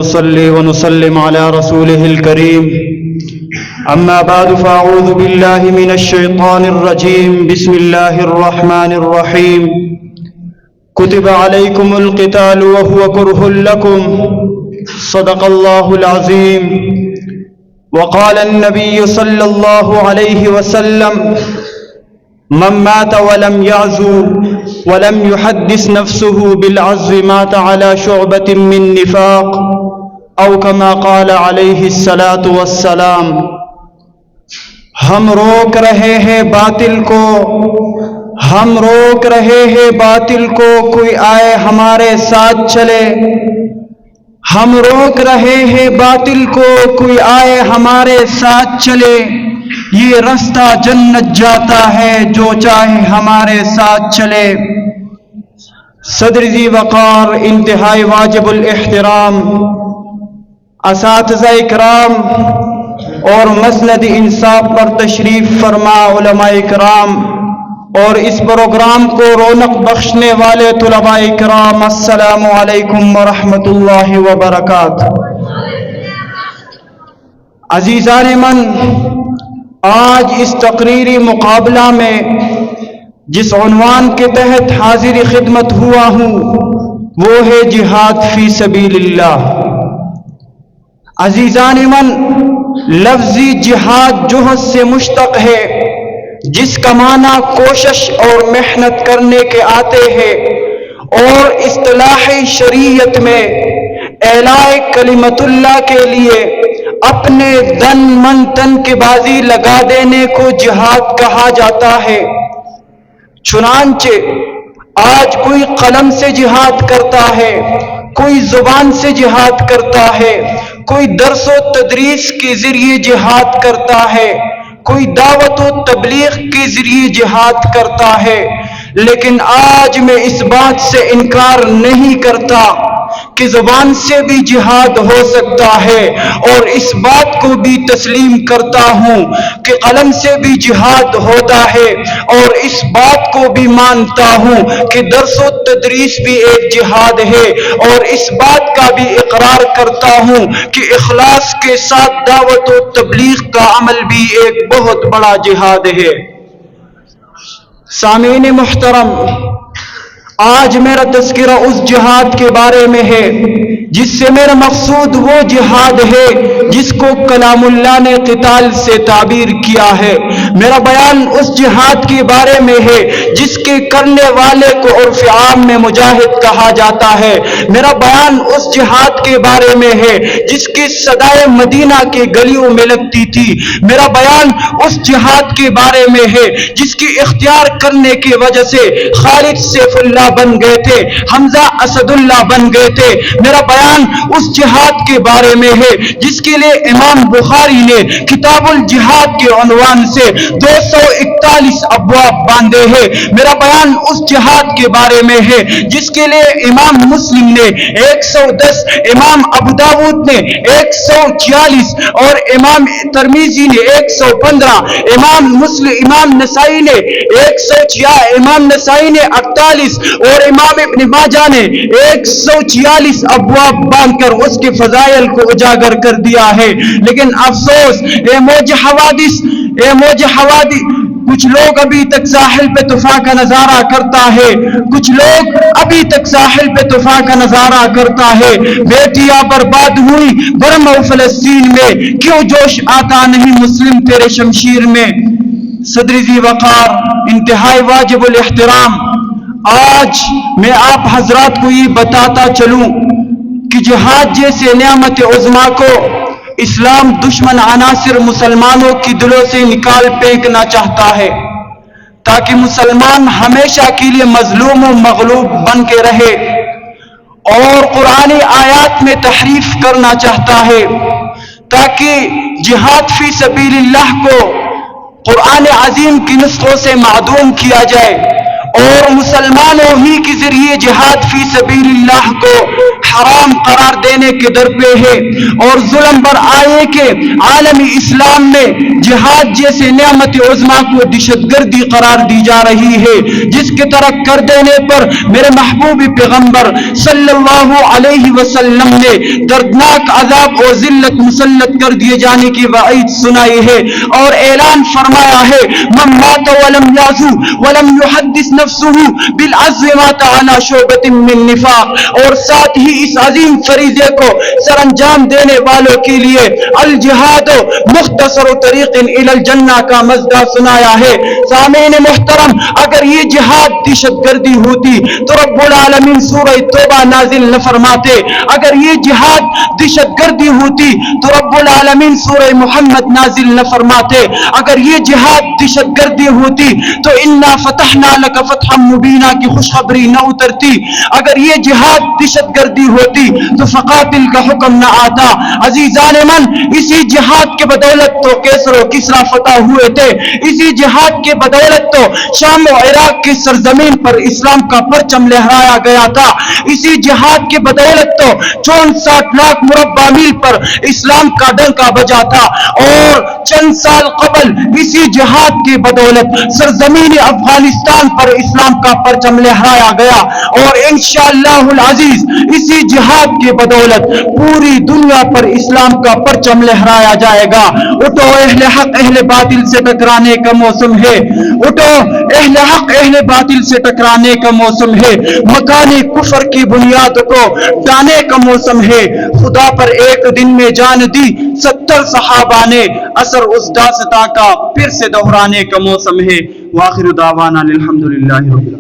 نصلي ونسلم على رسوله الكريم أما بعد فأعوذ بالله من الشيطان الرجيم بسم الله الرحمن الرحيم كتب عليكم القتال وهو كره لكم صدق الله العظيم وقال النبي صلى الله عليه وسلم من مات ولم يعزو ولم يحدث نفسه بالعزو مات على شعبة من نفاق او كما قال علیہ الصلاۃ والسلام۔ ہم روک رہے ہیں باطل کو، ہم روک رہے ہیں باطل کو، کوئی آئے ہمارے ساتھ چلے۔ ہم روک رہے ہیں باطل کو، کوئی آئے ہمارے ساتھ چلے۔ یہ رستہ جنت جاتا ہے جو چاہے ہمارے ساتھ چلے۔ صدر ذی وقار، انتہائی واجب الاحترام اساتذہ اکرام اور مسند انصاف پر تشریف فرما علماء اکرام اور اس پروگرام کو رونق بخشنے والے طلباء اکرام، السلام علیکم ورحمۃ اللہ وبرکاتہ۔ عزیزان من، آج اس تقریری مقابلہ میں جس عنوان کے تحت حاضر خدمت ہوا ہوں وہ ہے جہاد فی سبیل اللہ۔ عزیزان من، لفظی جہاد جوہد سے مشتق ہے جس کا معنی کوشش اور محنت کرنے کے آتے ہیں، اور اصطلاحی شریعت میں اعلاء کلمت اللہ کے لیے اپنے دن من تن کی بازی لگا دینے کو جہاد کہا جاتا ہے۔ چنانچہ آج کوئی قلم سے جہاد کرتا ہے، کوئی زبان سے جہاد کرتا ہے، کوئی درس و تدریس کے ذریعے جہاد کرتا ہے، کوئی دعوت و تبلیغ کے ذریعے جہاد کرتا ہے۔ لیکن آج میں اس بات سے انکار نہیں کرتا کہ زبان سے بھی جہاد ہو سکتا ہے، اور اس بات کو بھی تسلیم کرتا ہوں کہ قلم سے بھی جہاد ہوتا ہے، اور اس بات کو بھی مانتا ہوں کہ درس و تدریس بھی ایک جہاد ہے، اور اس بات کا بھی اقرار کرتا ہوں کہ اخلاص کے ساتھ دعوت و تبلیغ کا عمل بھی ایک بہت بڑا جہاد ہے۔ سامعین محترم، آج میرا تذکرہ اس جہاد کے بارے میں ہے جس سے میرا مقصود وہ جہاد ہے جس کو کلام اللہ نے قتال سے تعبیر کیا ہے۔ میرا بیان اس جہاد کے بارے میں ہے جس کے کرنے والے کو عرف عام میں مجاہد کہا جاتا ہے۔ میرا بیان اس جہاد کے بارے میں ہے جس کی صدائے مدینہ کے گلیوں میں لگتی تھی۔ میرا بیان اس جہاد کے بارے میں ہے جس کی اختیار کرنے کی وجہ سے خالد سیف اللہ بن گئے تھے، حمزہ اسد اللہ بن گئے تھے۔ میرا بیان اس جہاد کے بارے میں ہے جس کے لیے امام بخاری نے کتاب الجہاد کے عنوان سے 241 ابواب باندھے ہیں۔ میرا بیان اس جہاد کے بارے میں ہے جس کے لیے امام مسلم نے 110، امام ابو داود نے 146 اور امام ترمذی نے 115، امام نسائی نے 106، امام نسائی نے 48 اور امام ابن ماجہ نے 146 ابواب باندھ کر اس کے فضائل کو اجاگر کر دیا ہے۔ لیکن افسوس، اے موج حوادث، کچھ لوگ ابھی تک ساحل پہ طوفان کا نظارہ کرتا ہے، کچھ لوگ ابھی تک ساحل پہ طوفان کا نظارہ کرتا ہے۔ بیٹیاں برباد ہوئی برما و فلسطین میں، کیوں جوش آتا نہیں مسلم تیرے شمشیر میں؟ صدر ذی وقار، انتہائی واجب الاحترام، آج میں آپ حضرات کو یہ بتاتا چلوں کہ جہاد جیسے نعمت عظما کو اسلام دشمن عناصر مسلمانوں کی دلوں سے نکال پھینکنا چاہتا ہے تاکہ مسلمان ہمیشہ کے لیے مظلوم و مغلوب بن کے رہے، اور قرآنی آیات میں تحریف کرنا چاہتا ہے تاکہ جہاد فی سبیل اللہ کو قرآن عظیم کی نسخوں سے معدوم کیا جائے، اور مسلمانوں ہی کے ذریعے جہاد فی سبیل اللہ کو حرام قرار دینے کے در پہ ہے، اور ظلم بر آئے کہ عالمی اسلام میں جہاد جیسے نعمت عظما کو دہشت گردی قرار دی جا رہی ہے، جس کے ترک کر دینے پر میرے محبوب پیغمبر صلی اللہ علیہ وسلم نے دردناک عذاب اور ذلت مسلط کر دیے جانے کی وعید سنائی ہے، اور اعلان فرمایا ہے من مات ولم یعزو ولم یحدث نفسه بالعزو مات على شعبۃ من نفاق، اور ساتھ ہی اس عظیم فریضے کو سر انجام دینے والوں کے لیے الجہاد مختصر طریق الی الجنہ کا مزدہ سنایا ہے۔ سامعین محترم، اگر یہ جہاد دہشت گردی ہوتی تو رب العالمین سورہ توبہ نازل نہ فرماتے، اگر یہ جہاد دہشت گردی ہوتی تو رب العالمین سورہ محمد نازل نہ فرماتے، اگر یہ جہاد دہشت گردی ہوتی تو انا فتحنا لک فتحا مبینا کی خوشخبری نہ اترتی، اگر یہ جہاد دہشت گردی ہوتی تو فقاتل کا حکم نہ آتا۔ عزیزان من، اسی جہاد کے بدولت تو کیسر و کسرا فتح ہوئے تھے، اسی جہاد کے بدولت تو شام و عراق کی سرزمین پر اسلام کا پرچم لہرایا گیا تھا، اسی جہاد کے بدولت تو 64 لاکھ مربع میل پر اسلام کا ڈنکا بجا تھا، اور چند سال قبل اسی جہاد کی بدولت سرزمین افغانستان پر اسلام کا پرچم لہرایا گیا، اور انشاءاللہ العزیز اسی جہاد کی بدولت پوری دنیا پر اسلام کا پرچم لہرایا جائے گا۔ اٹھو اہل حق اہل باطل سے ٹکرانے کا موسم ہے، اٹھو اہل حق اہل باطل سے ٹکرانے کا موسم ہے، مکان کفر کی بنیاد کو ڈانے کا موسم ہے۔ خدا پر ایک دن میں جان دی 70 صحابہ نے، اثر اس داستاں کا پھر سے دہرانے کا موسم ہے۔ وآخر دعوانا الحمدللہ رب العالمین۔